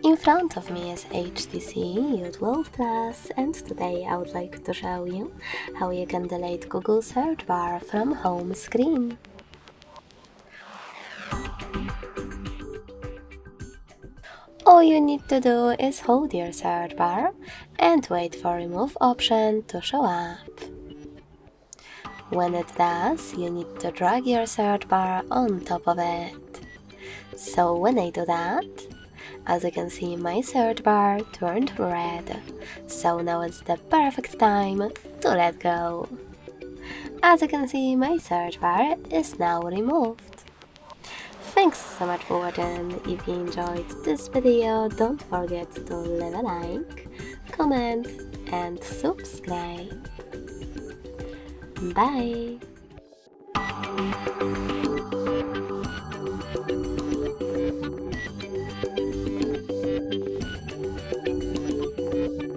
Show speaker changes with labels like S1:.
S1: In front of me is HTC U12 Plus, and today I would like to show you how you can delete Google search bar from home screen. All you need to do is hold your search bar and wait for remove option to show up. When it does, you need to drag your search bar on top of it. So when I do that, as you can see, my search bar turned red, so now it's the perfect time to let go. As you can see, my search bar is now removed. Thanks so much for watching. If you enjoyed this video, don't forget to leave a like, comment and subscribe. Bye!